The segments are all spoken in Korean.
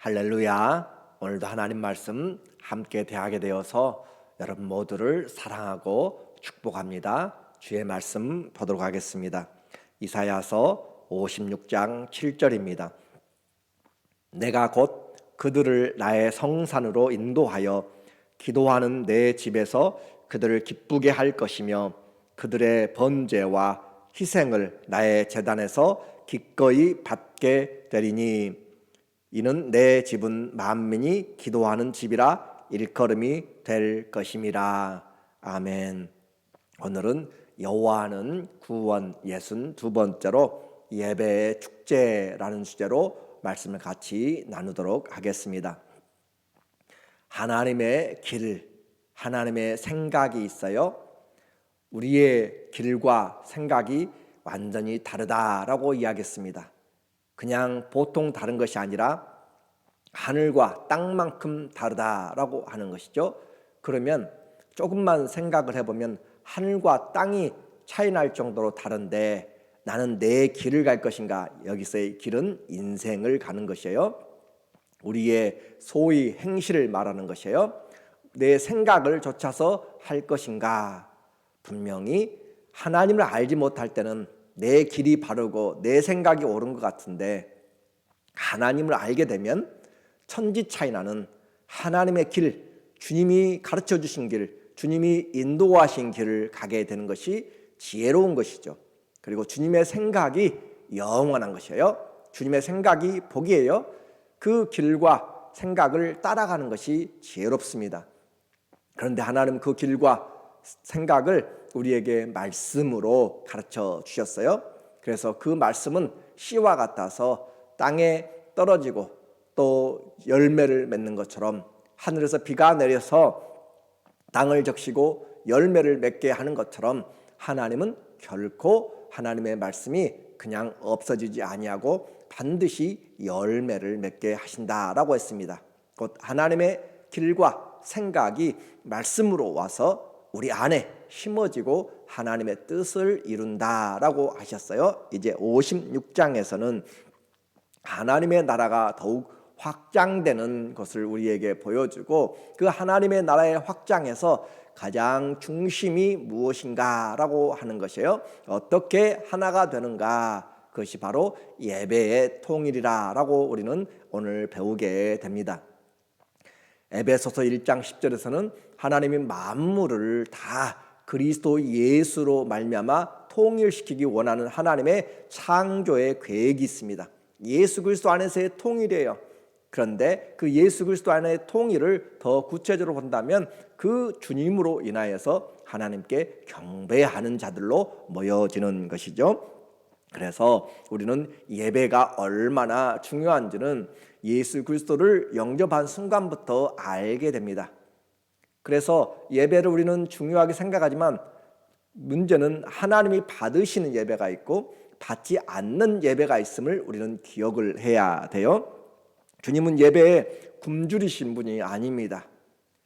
할렐루야. 오늘도 하나님 말씀 함께 대하게 되어서 여러분 모두를 사랑하고 축복합니다. 주의 말씀 보도록 하겠습니다. 이사야서 56장 7절입니다. 내가 곧 그들을 나의 성산으로 인도하여 기도하는 내 집에서 그들을 기쁘게 할 것이며 그들의 번제와 희생을 나의 제단에서 기꺼이 받게 되리니 이는 내 집은 만민이 기도하는 집이라 일컬음이 될 것임이라. 아멘. 오늘은 여호와는 구원 62번째로 예배의 축제라는 주제로 말씀을 같이 나누도록 하겠습니다. 하나님의 길, 하나님의 생각이 있어요. 우리의 길과 생각이 완전히 다르다라고 이야기했습니다. 그냥 보통 다른 것이 아니라 하늘과 땅만큼 다르다라고 하는 것이죠. 그러면 조금만 생각을 해보면 하늘과 땅이 차이 날 정도로 다른데 나는 내 길을 갈 것인가? 여기서의 길은 인생을 가는 것이에요. 우리의 소위 행실을 말하는 것이에요. 내 생각을 좇아서 할 것인가? 분명히 하나님을 알지 못할 때는 내 길이 바르고 내 생각이 옳은 것 같은데 하나님을 알게 되면 천지 차이 나는 하나님의 길, 주님이 가르쳐 주신 길, 주님이 인도하신 길을 가게 되는 것이 지혜로운 것이죠. 그리고 주님의 생각이 영원한 것이에요. 주님의 생각이 복이에요. 그 길과 생각을 따라가는 것이 지혜롭습니다. 그런데 하나님 그 길과 생각을 우리에게 말씀으로 가르쳐 주셨어요. 그래서 그 말씀은 씨와 같아서 땅에 떨어지고 또 열매를 맺는 것처럼 하늘에서 비가 내려서 땅을 적시고 열매를 맺게 하는 것처럼 하나님은 결코 하나님의 말씀이 그냥 없어지지 아니하고 반드시 열매를 맺게 하신다라고 했습니다. 곧 하나님의 길과 생각이 말씀으로 와서 우리 안에 심어지고 하나님의 뜻을 이룬다라고 하셨어요. 이제 56장에서는 하나님의 나라가 더욱 확장되는 것을 우리에게 보여주고 그 하나님의 나라의 확장에서 가장 중심이 무엇인가라고 하는 것이에요. 어떻게 하나가 되는가? 그것이 바로 예배의 통일이라고 우리는 오늘 배우게 됩니다. 에베소서 1장 10절에서는 하나님이 만물을 다 그리스도 예수로 말미암아 통일시키기 원하는 하나님의 창조의 계획이 있습니다. 예수 그리스도 안에서의 통일이에요. 그런데 그 예수 그리스도 안의 통일을 더 구체적으로 본다면 그 주님으로 인하여서 하나님께 경배하는 자들로 모여지는 것이죠. 그래서 우리는 예배가 얼마나 중요한지는 예수 그리스도를 영접한 순간부터 알게 됩니다. 그래서 예배를 우리는 중요하게 생각하지만 문제는 하나님이 받으시는 예배가 있고 받지 않는 예배가 있음을 우리는 기억을 해야 돼요. 주님은 예배에 굶주리신 분이 아닙니다.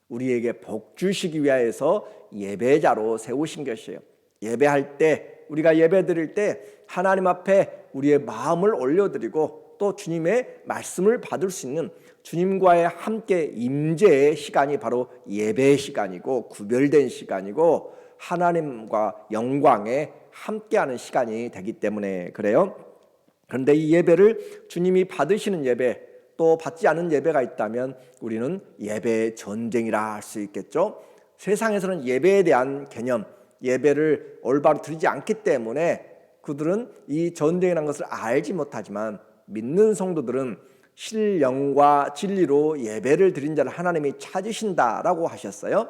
우리에게 복 주시기 위하여서 예배자로 세우신 것이에요. 예배할 때 우리가 예배 드릴 때 하나님 앞에 우리의 마음을 올려드리고 또 주님의 말씀을 받을 수 있는 주님과의 함께 임재의 시간이 바로 예배의 시간이고 구별된 시간이고 하나님과 영광에 함께하는 시간이 되기 때문에 그래요. 그런데 이 예배를 주님이 받으시는 예배 또 받지 않은 예배가 있다면 우리는 예배의 전쟁이라 할 수 있겠죠. 세상에서는 예배에 대한 개념, 예배를 올바로 드리지 않기 때문에 그들은 이 전쟁이라는 것을 알지 못하지만 믿는 성도들은 신령과 진리로 예배를 드린 자를 하나님이 찾으신다라고 하셨어요.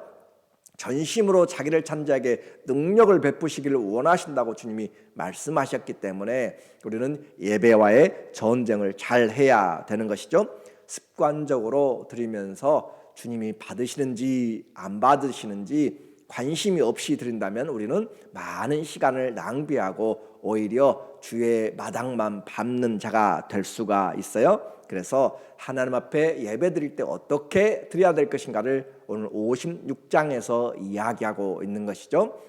전심으로 자기를 찾는 자에게 능력을 베푸시기를 원하신다고 주님이 말씀하셨기 때문에 우리는 예배와의 전쟁을 잘 해야 되는 것이죠. 습관적으로 드리면서 주님이 받으시는지 안 받으시는지 관심이 없이 드린다면 우리는 많은 시간을 낭비하고 오히려 주의 마당만 밟는 자가 될 수가 있어요. 그래서 하나님 앞에 예배 드릴 때 어떻게 드려야 될 것인가를 오늘 56장에서 이야기하고 있는 것이죠.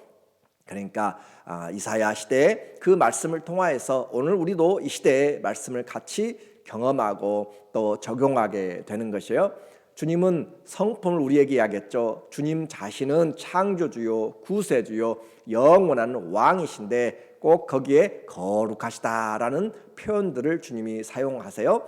그러니까 이사야 시대의 그 말씀을 통하여서 오늘 우리도 이 시대의 말씀을 같이 경험하고 또 적용하게 되는 것이에요. 주님은 성품을 우리에게 이야기했죠. 주님 자신은 창조주요, 구세주요, 영원한 왕이신데 꼭 거기에 거룩하시다라는 표현들을 주님이 사용하세요.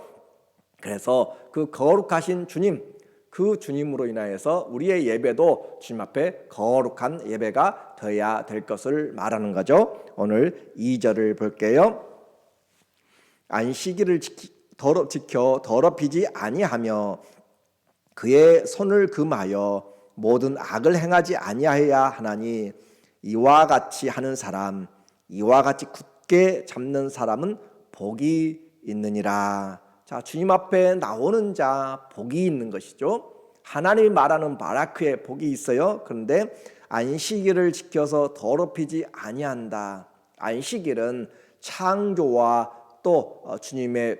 그래서 그 거룩하신 주님, 그 주님으로 인하여서 우리의 예배도 주님 앞에 거룩한 예배가 되어야 될 것을 말하는 거죠. 오늘 2절을 볼게요. 안식일을 지켜 더럽히지 아니하며 그의 손을 금하여 모든 악을 행하지 아니하여야 하나니 이와 같이 하는 사람, 이와 같이 굳게 잡는 사람은 복이 있느니라. 자, 주님 앞에 나오는 자 복이 있는 것이죠. 하나님이 말하는 바라크에 복이 있어요. 그런데 안식일을 지켜서 더럽히지 아니한다. 안식일은 창조와 또 주님의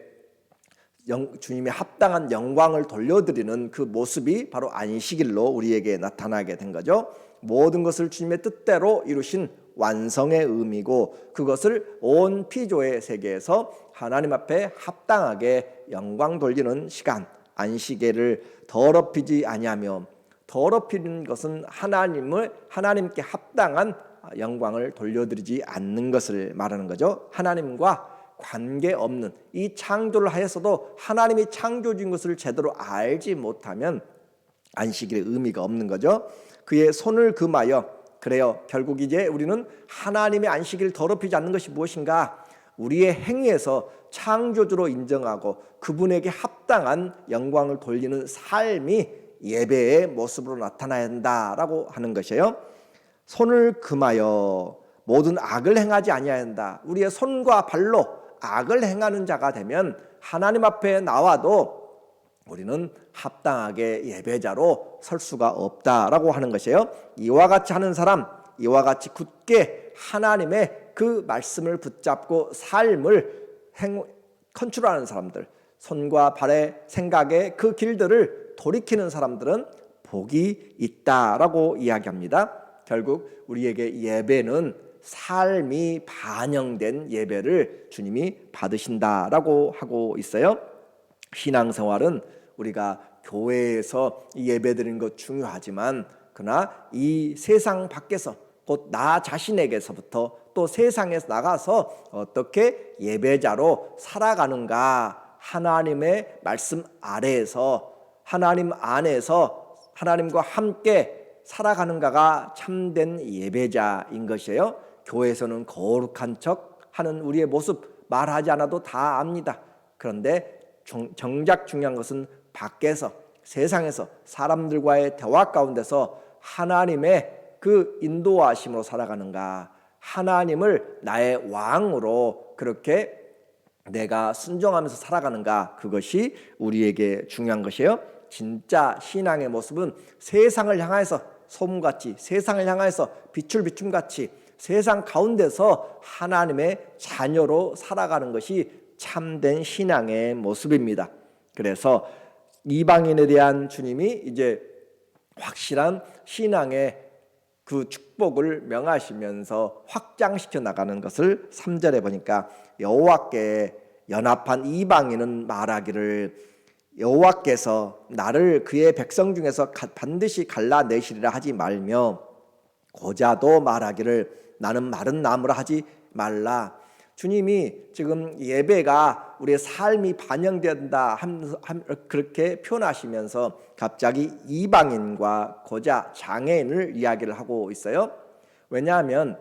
합당한 영광을 돌려드리는 그 모습이 바로 안식일로 우리에게 나타나게 된 거죠. 모든 것을 주님의 뜻대로 이루신 완성의 의미고 그것을 온 피조의 세계에서 하나님 앞에 합당하게 영광 돌리는 시간, 안식일을 더럽히지 아니하며, 더럽히는 것은 하나님께 합당한 영광을 돌려드리지 않는 것을 말하는 거죠. 하나님과 관계없는 이 창조를 하였어도 하나님이 창조주인 것을 제대로 알지 못하면 안식일의 의미가 없는 거죠. 그의 손을 금하여, 그래요, 결국 이제 우리는 하나님의 안식일을 더럽히지 않는 것이 무엇인가? 우리의 행위에서 창조주로 인정하고 그분에게 합당한 영광을 돌리는 삶이 예배의 모습으로 나타나야 한다라고 하는 것이에요. 손을 금하여 모든 악을 행하지 아니해야 한다. 우리의 손과 발로 악을 행하는 자가 되면 하나님 앞에 나와도 우리는 합당하게 예배자로 설 수가 없다라고 하는 것이에요. 이와 같이 하는 사람, 이와 같이 굳게 하나님의 그 말씀을 붙잡고 삶을 컨트롤하는 사람들, 손과 발의 생각의 그 길들을 돌이키는 사람들은 복이 있다라고 이야기합니다. 결국 우리에게 예배는 삶이 반영된 예배를 주님이 받으신다라고 하고 있어요. 신앙생활은 우리가 교회에서 예배드리는 것 중요하지만 그러나 이 세상 밖에서 곧 나 자신에게서부터 또 세상에서 나가서 어떻게 예배자로 살아가는가, 하나님의 말씀 아래에서 하나님 안에서 하나님과 함께 살아가는가가 참된 예배자인 것이에요. 교회에서는 거룩한 척 하는 우리의 모습 말하지 않아도 다 압니다. 그런데 정작 중요한 것은 밖에서, 세상에서 사람들과의 대화 가운데서 하나님의 그 인도하심으로 살아가는가, 하나님을 나의 왕으로 그렇게 내가 순종하면서 살아가는가, 그것이 우리에게 중요한 것이에요. 진짜 신앙의 모습은 세상을 향해서 소금같이, 세상을 향해서 빛을 비춤같이 세상 가운데서 하나님의 자녀로 살아가는 것이 참된 신앙의 모습입니다. 그래서 이방인에 대한 주님이 이제 확실한 신앙의 그 축복을 명하시면서 확장시켜 나가는 것을 3절에 보니까 여호와께 연합한 이방인은 말하기를 여호와께서 나를 그의 백성 중에서 반드시 갈라내시리라 하지 말며 고자도 말하기를 나는 마른 나무라 하지 말라. 주님이 지금 예배가 우리의 삶이 반영된다 그렇게 표현하시면서 갑자기 이방인과 고자, 장애인을 이야기를 하고 있어요. 왜냐하면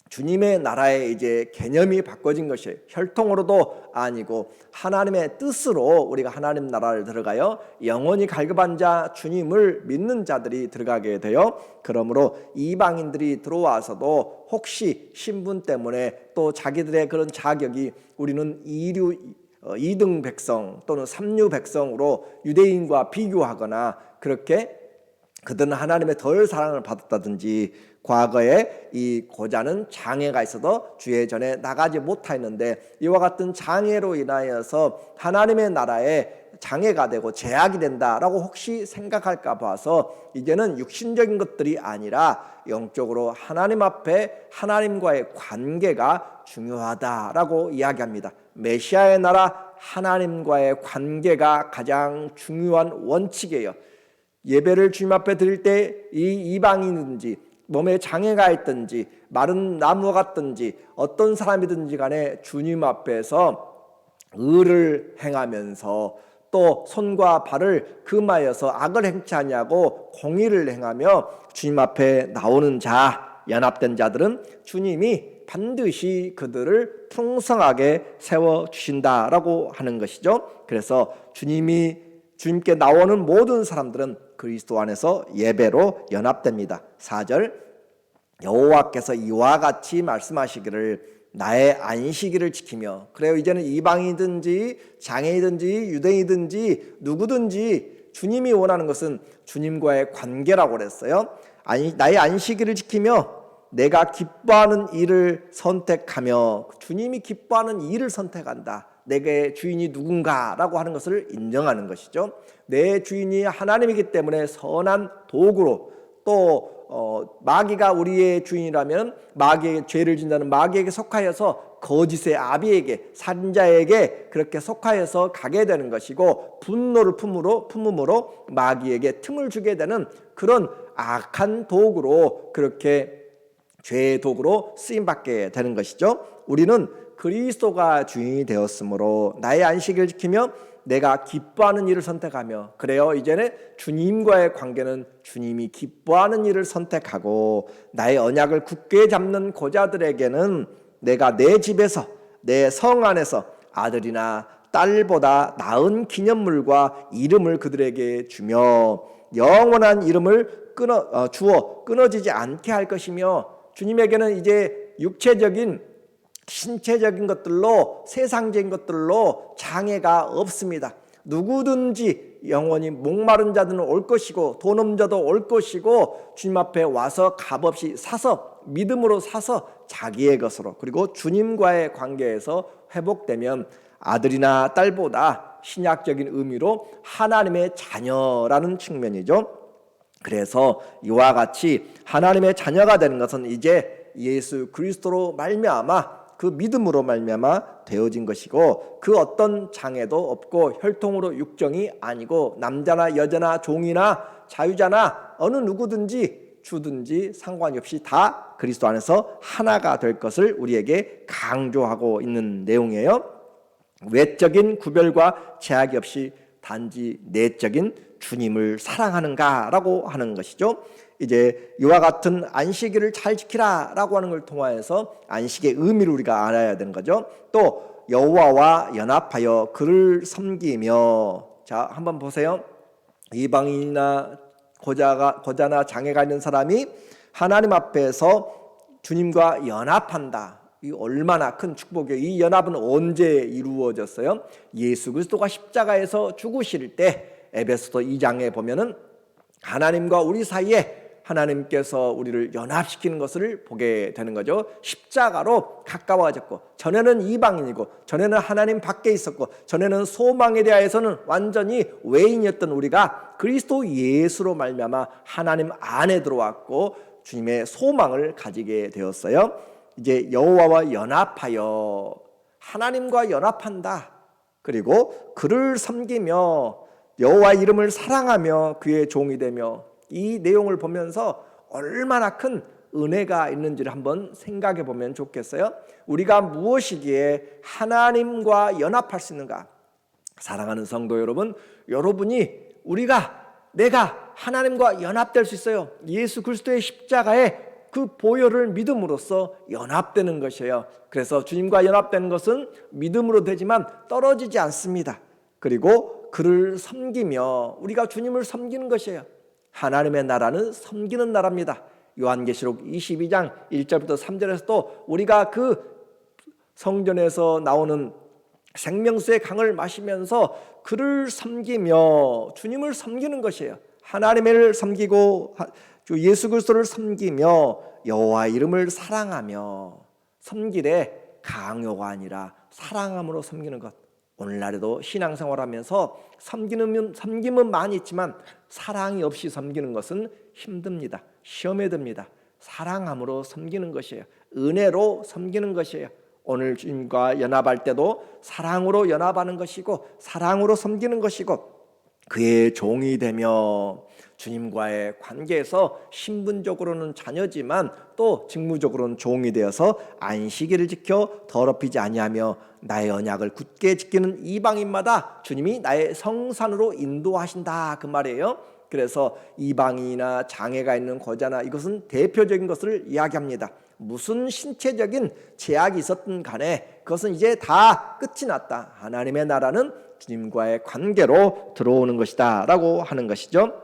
주님의 나라의 이제 개념이 바꿔진 것이에요. 혈통으로도 아니고 하나님의 뜻으로 우리가 하나님 나라를 들어가요. 영원히 갈급한 자, 주님을 믿는 자들이 들어가게 돼요. 그러므로 이방인들이 들어와서도 혹시 신분 때문에 또 자기들의 그런 자격이 우리는 2등 백성 또는 3류 백성으로 유대인과 비교하거나 그렇게 그들은 하나님의 덜 사랑을 받았다든지 과거에 이 고자는 장애가 있어도 주의 전에 나가지 못하였는데 이와 같은 장애로 인하여서 하나님의 나라에 장애가 되고 제약이 된다라고 혹시 생각할까 봐서 이제는 육신적인 것들이 아니라 영적으로 하나님 앞에 하나님과의 관계가 중요하다라고 이야기합니다. 메시아의 나라 하나님과의 관계가 가장 중요한 원칙이에요. 예배를 주님 앞에 드릴 때 이 이방인이든지 몸에 장애가 있든지 마른 나무와 같든지 어떤 사람이든지 간에 주님 앞에서 의를 행하면서 또 손과 발을 금하여서 악을 행치 아니하고 공의를 행하며 주님 앞에 나오는 자, 연합된 자들은 주님이 반드시 그들을 풍성하게 세워주신다라고 하는 것이죠. 그래서 주님께 나오는 모든 사람들은 그리스도 안에서 예배로 연합됩니다. 4절, 여호와께서 이와 같이 말씀하시기를 나의 안식일을 지키며, 그래요, 이제는 이방이든지 장애이든지 유대인이든지 누구든지 주님이 원하는 것은 주님과의 관계라고 그랬어요. 나의 안식일을 지키며 내가 기뻐하는 일을 선택하며, 주님이 기뻐하는 일을 선택한다. 내게 주인이 누군가라고 하는 것을 인정하는 것이죠. 내 주인이 하나님이기 때문에 선한 도구로, 또 마귀가 우리의 주인이라면 마귀에게 죄를 진다는 마귀에게 속하여서 거짓의 아비에게, 살인자에게 그렇게 속하여서 가게 되는 것이고, 분노를 품음으로 마귀에게 틈을 주게 되는 그런 악한 도구로, 그렇게 죄의 도구로 쓰임받게 되는 것이죠. 우리는 그리스도가 주인이 되었으므로 나의 안식을 지키며 내가 기뻐하는 일을 선택하며, 그래요, 이제는 주님과의 관계는 주님이 기뻐하는 일을 선택하고, 나의 언약을 굳게 잡는 고자들에게는 내가 내 집에서, 내 성 안에서 아들이나 딸보다 나은 기념물과 이름을 그들에게 주며 영원한 이름을 주어 끊어지지 않게 할 것이며, 주님에게는 이제 육체적인 신체적인 것들로, 세상적인 것들로 장애가 없습니다. 누구든지 영원히 목마른 자들은 올 것이고 돈 없는 자도 올 것이고, 주님 앞에 와서 값없이 사서, 믿음으로 사서 자기의 것으로, 그리고 주님과의 관계에서 회복되면 아들이나 딸보다 신약적인 의미로 하나님의 자녀라는 측면이죠. 그래서 이와 같이 하나님의 자녀가 되는 것은 이제 예수 그리스도로 말미암아, 그 믿음으로 말미암아 되어진 것이고, 그 어떤 장애도 없고 혈통으로 육정이 아니고 남자나 여자나 종이나 자유자나 어느 누구든지 주든지 상관이 없이 다 그리스도 안에서 하나가 될 것을 우리에게 강조하고 있는 내용이에요. 외적인 구별과 제약이 없이 단지 내적인 주님을 사랑하는가라고 하는 것이죠. 이제 이와 같은 안식일을 잘 지키라라고 하는 걸 통하여서 안식의 의미를 우리가 알아야 되는 거죠. 또 여호와와 연합하여 그를 섬기며, 자, 한번 보세요. 이방인이나 고자나 장애가 있는 사람이 하나님 앞에서 주님과 연합한다. 이 얼마나 큰 축복이에요. 이 연합은 언제 이루어졌어요? 예수 그리스도가 십자가에서 죽으실 때, 에베소서 2장에 보면은 하나님과 우리 사이에 하나님께서 우리를 연합시키는 것을 보게 되는 거죠. 십자가로 가까워졌고, 전에는 이방인이고, 전에는 하나님 밖에 있었고, 전에는 소망에 대하여서는 완전히 외인이었던 우리가 그리스도 예수로 말미암아 하나님 안에 들어왔고 주님의 소망을 가지게 되었어요. 이제 여호와와 연합하여, 하나님과 연합한다. 그리고 그를 섬기며 여호와 이름을 사랑하며 그의 종이 되며, 이 내용을 보면서 얼마나 큰 은혜가 있는지를 한번 생각해 보면 좋겠어요. 우리가 무엇이기에 하나님과 연합할 수 있는가? 사랑하는 성도 여러분, 내가 하나님과 연합될 수 있어요. 예수 그리스도의 십자가에 그 보혈을 믿음으로써 연합되는 것이에요. 그래서 주님과 연합되는 것은 믿음으로 되지만 떨어지지 않습니다. 그리고 그를 섬기며 우리가 주님을 섬기는 것이에요. 하나님의 나라는 섬기는 나라입니다. 요한계시록 22장 1절부터 3절에서도 우리가 그 성전에서 나오는 생명수의 강을 마시면서 그를 섬기며 주님을 섬기는 것이에요. 하나님을 섬기고 주 예수 그리스도를 섬기며 여호와 이름을 사랑하며, 섬기되 강요가 아니라 사랑함으로 섬기는 것. 오늘날에도 신앙생활하면서 섬김은 많이 있지만 사랑이 없이 섬기는 것은 힘듭니다. 시험에 듭니다. 사랑함으로 섬기는 것이에요. 은혜로 섬기는 것이에요. 오늘 주님과 연합할 때도 사랑으로 연합하는 것이고 사랑으로 섬기는 것이고 그의 종이 되며 주님과의 관계에서 신분적으로는 자녀지만 또 직무적으로는 종이 되어서 안식일을 지켜 더럽히지 아니하며 나의 언약을 굳게 지키는 이방인마다 주님이 나의 성산으로 인도하신다 그 말이에요. 그래서 이방인이나 장애가 있는 거자나 이것은 대표적인 것을 이야기합니다. 무슨 신체적인 제약이 있었든 간에 그것은 이제 다 끝이 났다. 하나님의 나라는 주님과의 관계로 들어오는 것이다 라고 하는 것이죠.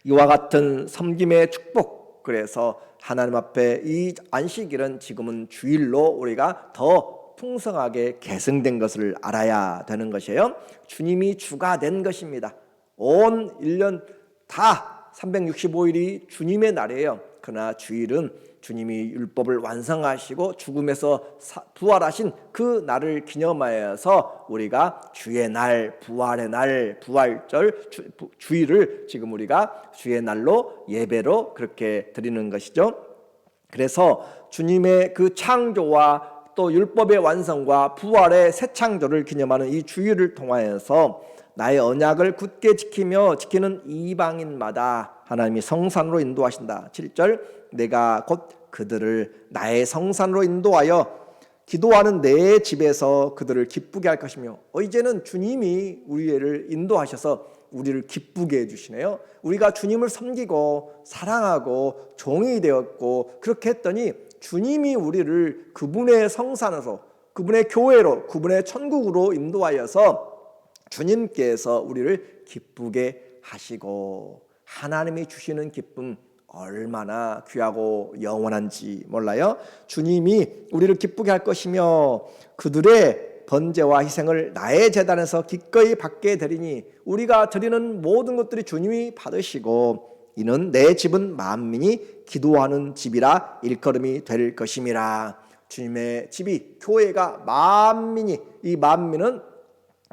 이와 같은 섬김의 축복, 그래서 하나님 앞에 이 안식일은 지금은 주일로 우리가 더 풍성하게 계승된 것을 알아야 되는 것이에요. 주님이 주가 된 것입니다. 온 1년 다 365일이 주님의 날이에요. 그러나 주일은 주님이 율법을 완성하시고 죽음에서 부활하신 그 날을 기념하여서 우리가 주의 날, 부활의 날, 부활절, 주일을 지금 우리가 주의 날로 예배로 그렇게 드리는 것이죠. 그래서 주님의 그 창조와 또 율법의 완성과 부활의 새 창조를 기념하는 이 주일을 통하여서 나의 언약을 굳게 지키며 지키는 이방인마다 하나님이 성산으로 인도하신다. 7절 내가 곧 그들을 나의 성산으로 인도하여 기도하는 내 집에서 그들을 기쁘게 할 것이며 이제는 주님이 우리를 인도하셔서 우리를 기쁘게 해주시네요. 우리가 주님을 섬기고 사랑하고 종이 되었고 그렇게 했더니 주님이 우리를 그분의 성산으로 그분의 교회로 그분의 천국으로 인도하여서 주님께서 우리를 기쁘게 하시고 하나님이 주시는 기쁨 얼마나 귀하고 영원한지 몰라요. 주님이 우리를 기쁘게 할 것이며 그들의 번제와 희생을 나의 제단에서 기꺼이 받게 되리니 우리가 드리는 모든 것들이 주님이 받으시고 이는 내 집은 만민이 기도하는 집이라 일컬음이 될 것임이라. 주님의 집이 교회가 만민이 이 만민은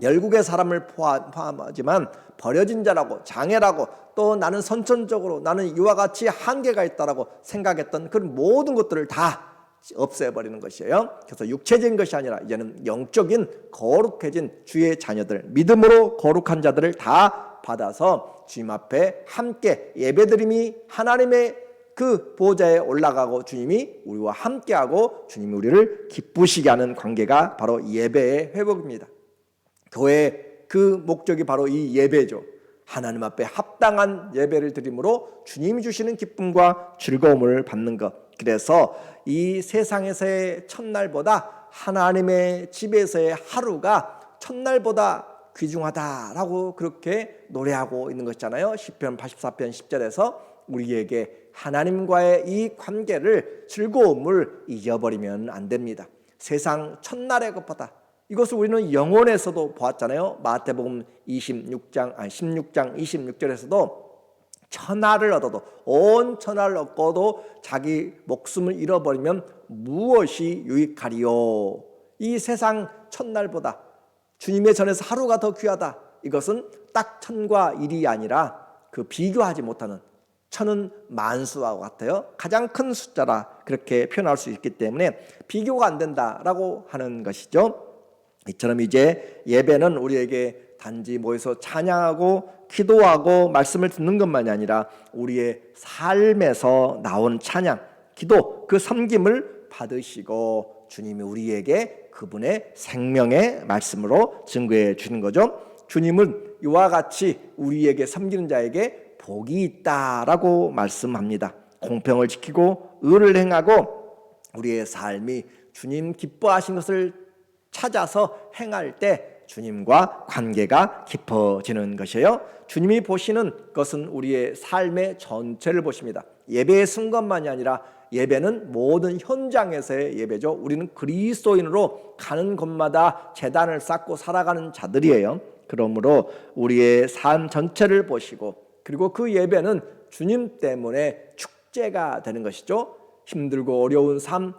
열국의 사람을 포함하지만 버려진 자라고 장애라고 또 나는 선천적으로 나는 이와 같이 한계가 있다라고 생각했던 그런 모든 것들을 다 없애버리는 것이에요. 그래서 육체적인 것이 아니라 이제는 영적인 거룩해진 주의 자녀들, 믿음으로 거룩한 자들을 다 받아서 주님 앞에 함께 예배드림이 하나님의 그 보좌에 올라가고 주님이 우리와 함께하고 주님이 우리를 기쁘시게 하는 관계가 바로 예배의 회복입니다. 교회의 그 목적이 바로 이 예배죠. 하나님 앞에 합당한 예배를 드림으로 주님이 주시는 기쁨과 즐거움을 받는 것. 그래서 이 세상에서의 첫날보다 하나님의 집에서의 하루가 첫날보다 귀중하다라고 그렇게 노래하고 있는 것이잖아요. 시편 84편 10절에서 우리에게 하나님과의 이 관계를 즐거움을 잊어버리면 안 됩니다. 세상 첫날의 것보다 이것을 우리는 영혼에서도 보았잖아요. 마태복음 16장 26절에서도 천하를 얻어도 온 천하를 얻고도 자기 목숨을 잃어버리면 무엇이 유익하리요. 이 세상 첫날보다 주님의 전에서 하루가 더 귀하다. 이것은 딱 천과 일이 아니라 그 비교하지 못하는 천은 만수와 같아요. 가장 큰 숫자라 그렇게 표현할 수 있기 때문에 비교가 안 된다라고 하는 것이죠. 이처럼 이제 예배는 우리에게 단지 모여서 찬양하고 기도하고 말씀을 듣는 것만이 아니라 우리의 삶에서 나온 찬양, 기도, 그 섬김을 받으시고 주님이 우리에게 그분의 생명의 말씀으로 증거해 주는 거죠. 주님은 이와 같이 우리에게 섬기는 자에게 복이 있다라고 말씀합니다. 공평을 지키고 의를 행하고 우리의 삶이 주님 기뻐하신 것을 찾아서 행할 때 주님과 관계가 깊어지는 것이에요. 주님이 보시는 것은 우리의 삶의 전체를 보십니다. 예배의 순간만이 아니라 예배는 모든 현장에서의 예배죠. 우리는 그리스도인으로 가는 곳마다 제단을 쌓고 살아가는 자들이에요. 그러므로 우리의 삶 전체를 보시고 그리고 그 예배는 주님 때문에 축제가 되는 것이죠. 힘들고 어려운 삶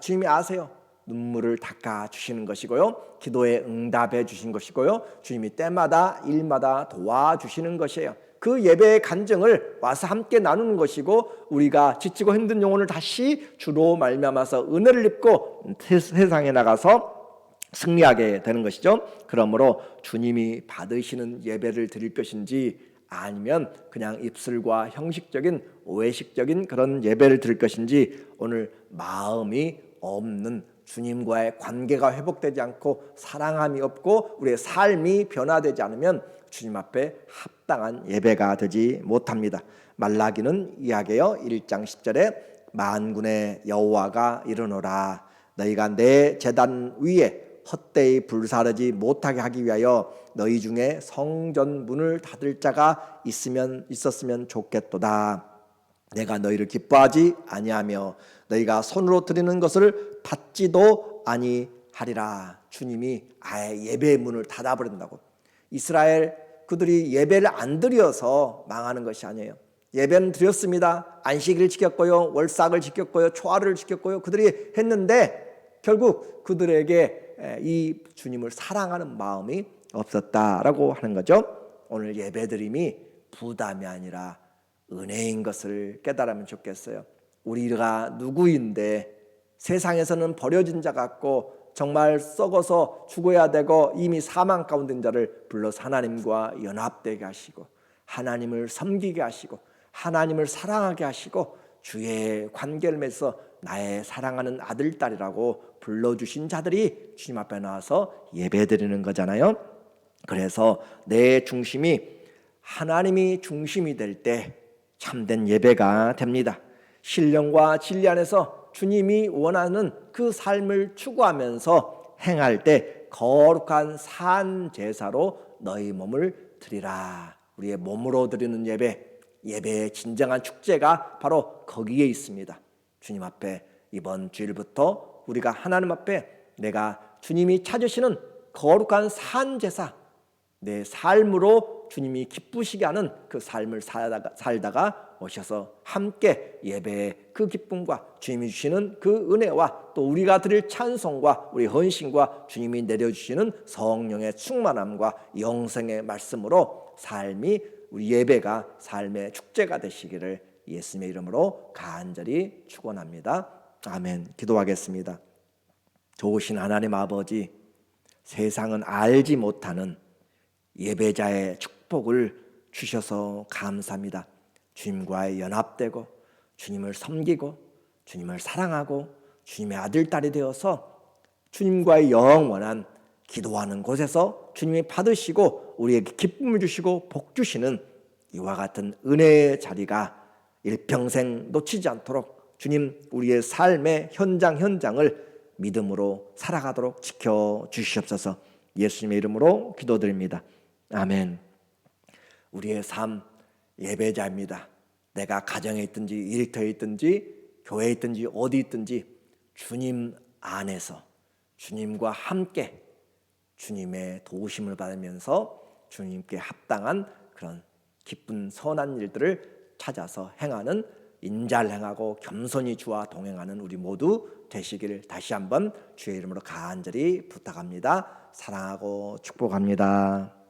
주님이 아세요. 눈물을 닦아주시는 것이고요. 기도에 응답해 주신 것이고요. 주님이 때마다 일마다 도와주시는 것이에요. 그 예배의 간증을 와서 함께 나누는 것이고, 우리가 지치고 힘든 영혼을 다시 주로 말미암아서 은혜를 입고 세상에 나가서 승리하게 되는 것이죠. 그러므로 주님이 받으시는 예배를 드릴 것인지, 아니면 그냥 입술과 형식적인 외식적인 그런 예배를 드릴 것인지, 오늘 마음이 없는, 주님과의 관계가 회복되지 않고 사랑함이 없고 우리의 삶이 변화되지 않으면 주님 앞에 합당한 예배가 되지 못합니다. 말라기는 이야기해요. 1장 10절에 만군의 여호와가 이르노라, 너희가 내 제단 위에 헛되이 불사르지 못하게 하기 위하여 너희 중에 성전 문을 닫을 자가 있었으면 좋겠도다. 내가 너희를 기뻐하지 아니하며 너희가 손으로 드리는 것을 받지도 아니하리라. 주님이 아예 예배의 문을 닫아버린다고. 이스라엘 그들이 예배를 안 드려서 망하는 것이 아니에요. 예배는 드렸습니다. 안식일을 지켰고요, 월삭을 지켰고요, 초하루를 지켰고요. 그들이 했는데 결국 그들에게 이 주님을 사랑하는 마음이 없었다라고 하는 거죠. 오늘 예배드림이 부담이 아니라 은혜인 것을 깨달으면 좋겠어요. 우리가 누구인데 세상에서는 버려진 자 같고 정말 썩어서 죽어야 되고 이미 사망 가운데 있는 자를 불러서 하나님과 연합되게 하시고 하나님을 섬기게 하시고 하나님을 사랑하게 하시고 주의 관계를 맺어서 나의 사랑하는 아들, 딸이라고 불러주신 자들이 주님 앞에 나와서 예배드리는 거잖아요. 그래서 내 중심이 하나님이 중심이 될 때 참된 예배가 됩니다. 신령과 진리 안에서 주님이 원하는 그 삶을 추구하면서 행할 때 거룩한 산 제사로 너희 몸을 드리라. 우리의 몸으로 드리는 예배, 예배의 진정한 축제가 바로 거기에 있습니다. 주님 앞에 이번 주일부터 우리가 하나님 앞에 내가 주님이 찾으시는 거룩한 산 제사, 내 삶으로 주님이 기쁘시게 하는 그 삶을 살다가 오셔서 함께 예배의 그 기쁨과 주님이 주시는 그 은혜와 또 우리가 드릴 찬송과 우리 헌신과 주님이 내려주시는 성령의 충만함과 영생의 말씀으로 삶이, 우리 예배가 삶의 축제가 되시기를 예수님의 이름으로 간절히 축원합니다. 아멘. 기도하겠습니다. 좋으신 하나님 아버지, 세상은 알지 못하는 예배자의 축복을 주셔서 감사합니다. 주님과의 연합되고 주님을 섬기고 주님을 사랑하고 주님의 아들, 딸이 되어서 주님과의 영원한 기도하는 곳에서 주님이 받으시고 우리에게 기쁨을 주시고 복 주시는 이와 같은 은혜의 자리가 일평생 놓치지 않도록 주님 우리의 삶의 현장을 믿음으로 살아가도록 지켜주시옵소서. 예수님의 이름으로 기도드립니다. 아멘. 우리의 삶 예배자입니다. 내가 가정에 있든지 일터에 있든지 교회에 있든지 어디 있든지 주님 안에서 주님과 함께 주님의 도우심을 받으면서 주님께 합당한 그런 기쁜 선한 일들을 찾아서 행하는, 인자를 행하고 겸손히 주와 동행하는 우리 모두 되시기를 다시 한번 주의 이름으로 간절히 부탁합니다. 사랑하고 축복합니다.